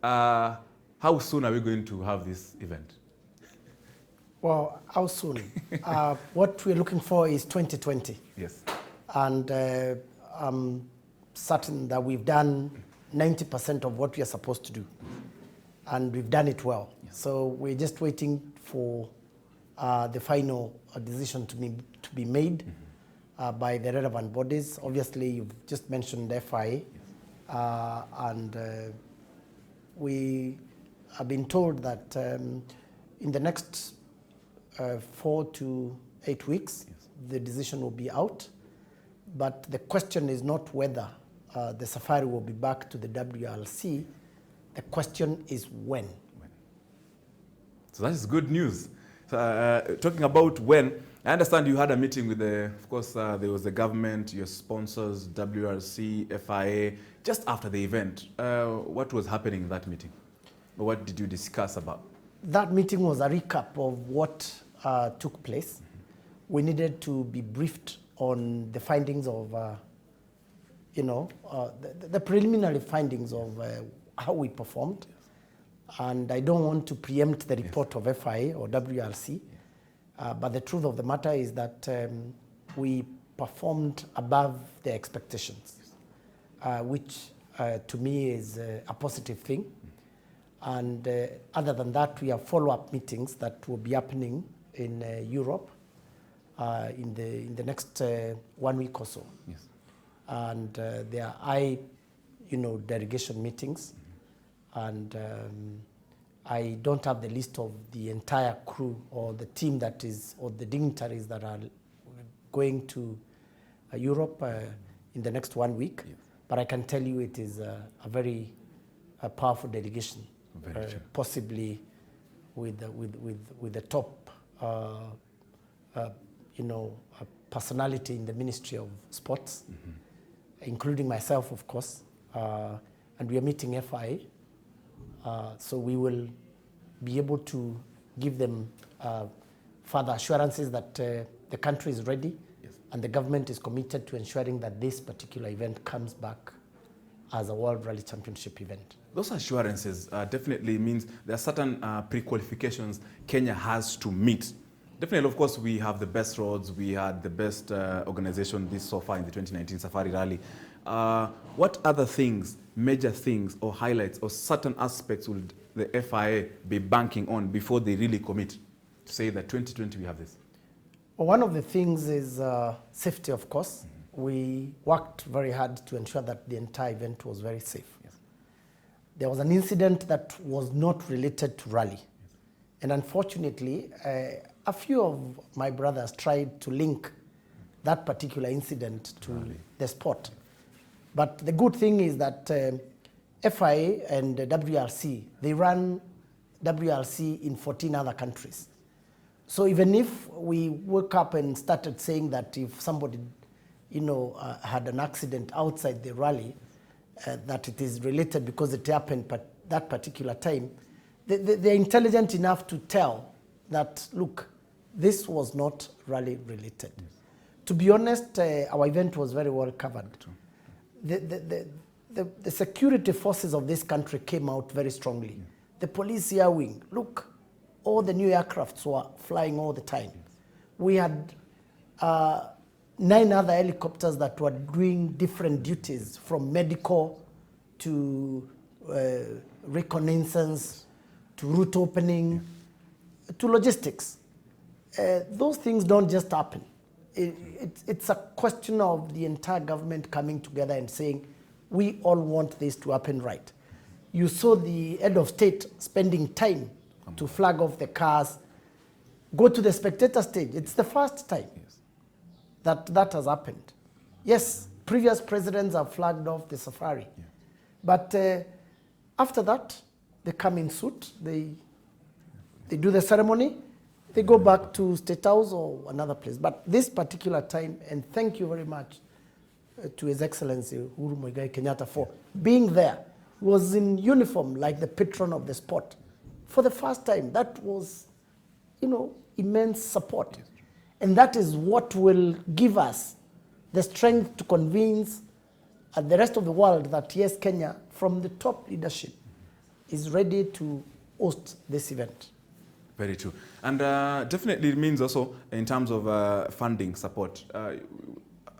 how soon are we going to have this event? Well, how soon? What we're looking for is 2020. Yes. And I'm certain that we've done 90% of what we are supposed to do. And we've done it well. Yes. So we're just waiting for the final decision to be made by the relevant bodies. Obviously, you've just mentioned FIA. Yes. We have been told that in the next 4 to 8 weeks, yes, the decision will be out. But the question is not whether the safari will be back to the WRC. The question is when. So that is good news. So, talking about when, I understand you had a meeting with of course, there was the government, your sponsors, WRC, FIA, just after the event. What was happening in that meeting? What did you discuss about? That meeting was a recap of what took place. Mm-hmm. We needed to be briefed on the findings of, the preliminary findings of how we performed. Yes. And I don't want to preempt the report, yes, of FIA or WRC, yes, but the truth of the matter is that we performed above the expectations, yes, which to me is a positive thing. And other than that, we have follow-up meetings that will be happening in Europe in the next 1 week or so. Yes. And there are delegation meetings. Mm-hmm. And I don't have the list of the entire crew or the team that is, or the dignitaries that are going to Europe in the next 1 week. Yes. But I can tell you it is a very powerful delegation. Possibly with the top, personality in the Ministry of Sports, mm-hmm, including myself, of course. And we are meeting FIA, so we will be able to give them further assurances that the country is ready, yes, and the government is committed to ensuring that this particular event comes back as a World Rally Championship event. Those assurances definitely means there are certain pre-qualifications Kenya has to meet. Definitely, of course, we have the best roads, we had the best organization this so far in the 2019 Safari Rally. What other things, major things or highlights or certain aspects would the FIA be banking on before they really commit to say that 2020 we have this? Well, one of the things is safety, of course. Mm-hmm. We worked very hard to ensure that the entire event was very safe. Yes. There was an incident that was not related to rally. Yes. And unfortunately, a few of my brothers tried to link that particular incident to the sport. But the good thing is that FIA and WRC, they run WRC in 14 other countries. So even if we woke up and started saying that if somebody had an accident outside the rally, that it is related because it happened at that particular time, they're intelligent enough to tell that, look, this was not rally related. Yes. To be honest, our event was very well covered. The security forces of this country came out very strongly. Yeah. The police air wing, look, all the new aircrafts were flying all the time. Yes. We had 9 other helicopters that were doing different duties, from medical to reconnaissance to route opening, yeah, to logistics. Those things don't just happen. It's a question of the entire government coming together and saying, we all want this to happen right. You saw the head of state spending time to flag off the cars, go to the spectator stage. It's the first time, yes, that has happened. Yes, previous presidents have flagged off the safari. Yeah. But after that, they come in suit, they do the ceremony, they go back to State House or another place. But this particular time, and thank you very much to His Excellency Uhuru Muigai Kenyatta for being there, was in uniform like the patron of the sport. For the first time, that was, immense support. And that is what will give us the strength to convince the rest of the world that, yes, Kenya, from the top leadership, is ready to host this event. Very true. And definitely it means also in terms of funding support,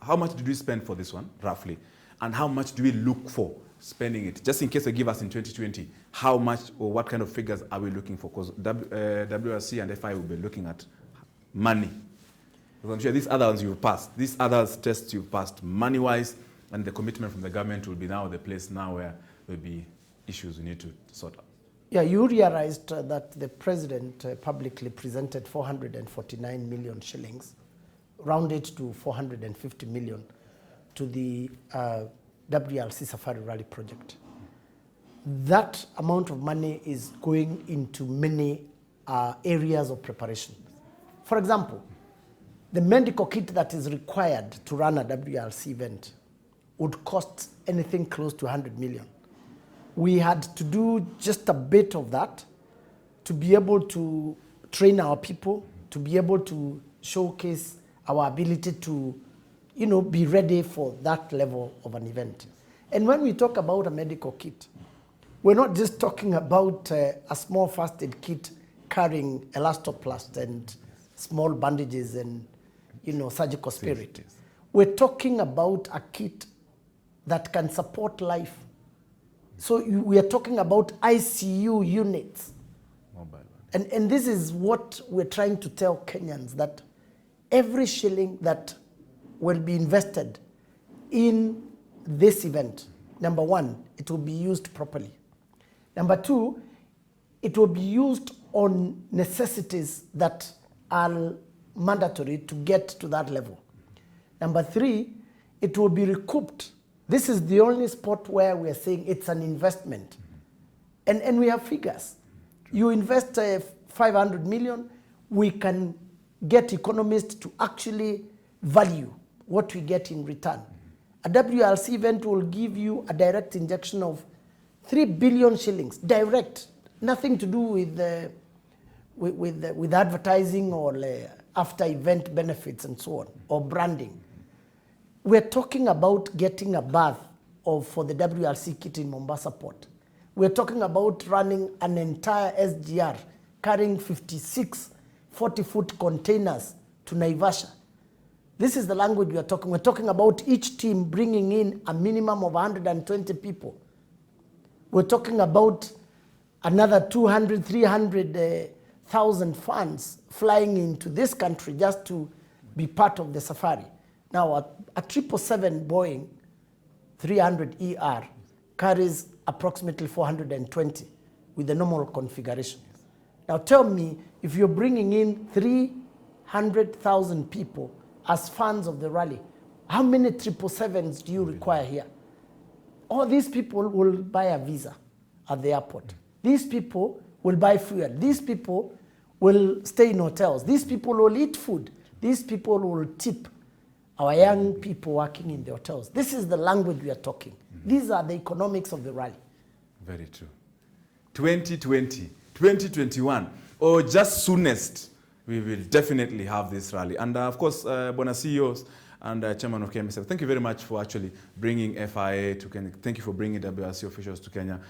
how much did we spend for this one, roughly? And how much do we look for spending it? Just in case they give us in 2020, how much or what kind of figures are we looking for? Because WRC and FI will be looking at money. Because I'm sure these other ones you've passed, these other tests you've passed money-wise, and the commitment from the government will be now the place now where there will be issues we need to sort out. Yeah, you realized that the president publicly presented 449 million shillings, rounded to 450 million, to the WRC Safari Rally project. That amount of money is going into many areas of preparation. For example, the medical kit that is required to run a WRC event would cost anything close to 100 million. We had to do just a bit of that to be able to train our people, to be able to showcase our ability to, be ready for that level of an event. And when we talk about a medical kit, we're not just talking about a small first aid kit carrying elastoplast and small bandages and, surgical spirit. We're talking about a kit that can support life. So we are talking about ICU units. Mobile. And this is what we're trying to tell Kenyans, that every shilling that will be invested in this event, number one, it will be used properly. Number two, it will be used on necessities that are mandatory to get to that level. Number three, it will be recouped. This is the only spot where we are saying it's an investment. And we have figures. You invest 500 million, we can get economists to actually value what we get in return. A WRC event will give you a direct injection of 3 billion shillings, direct, nothing to do with advertising or after event benefits and so on, or branding. We're talking about getting a berth for the WRC kit in Mombasa Port. We're talking about running an entire SGR, carrying 56 40-foot containers to Naivasha. This is the language we are talking. We're talking about each team bringing in a minimum of 120 people. We're talking about another 200, 300,000 fans flying into this country just to be part of the safari. Now, a 777 Boeing 300ER carries approximately 420 with the normal configuration. Now tell me, if you're bringing in 300,000 people as fans of the rally, how many 777s do you require here? All these people will buy a visa at the airport. These people will buy fuel. These people will stay in hotels. These people will eat food. These people will tip our young people working in the hotels. This is the language we are talking. These are the economics of the rally. Very true. 2020, 2021, or just soonest, we will definitely have this rally. And of course, Bona CEOs and Chairman of KMSF, thank you very much for actually bringing FIA to Kenya. Thank you for bringing WRC officials to Kenya.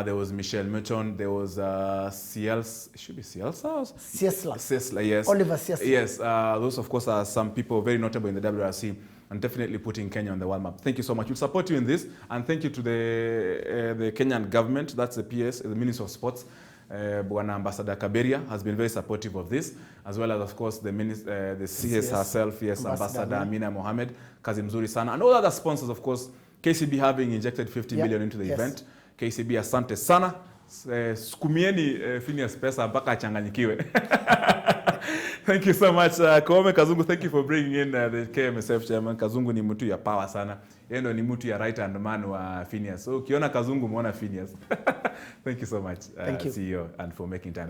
There was Michelle Merton, there was Cielsa, it should be Cielsa? Ciesla, yes. Oliver Ciesla. Yes, those of course are some people very notable in the WRC and definitely putting Kenya on the world map. Thank you so much. We'll support you in this, and thank you to the Kenyan government, that's the PS, the Minister of Sports. Bwana Ambassador Kaberia has been very supportive of this, as well as, of course, the CS herself, yes, Ambassador Amina Mohamed, kazi mzuri sana, and all other sponsors, of course, KCB having injected 50 million into the event. KCB, asante sana. Sukumieni Phineas pesa mpaka achanganyikiwe. Thank you so much. Koome Kazungu, thank you for bringing in the KMSF chairman. Kazungu ni mtu ya power sana. Yeye ndo ni mtu ya right hand man wa Phineas. So ukiona Kazungu muona Phineas. Thank you so much, Thank you. CEO, and for making time.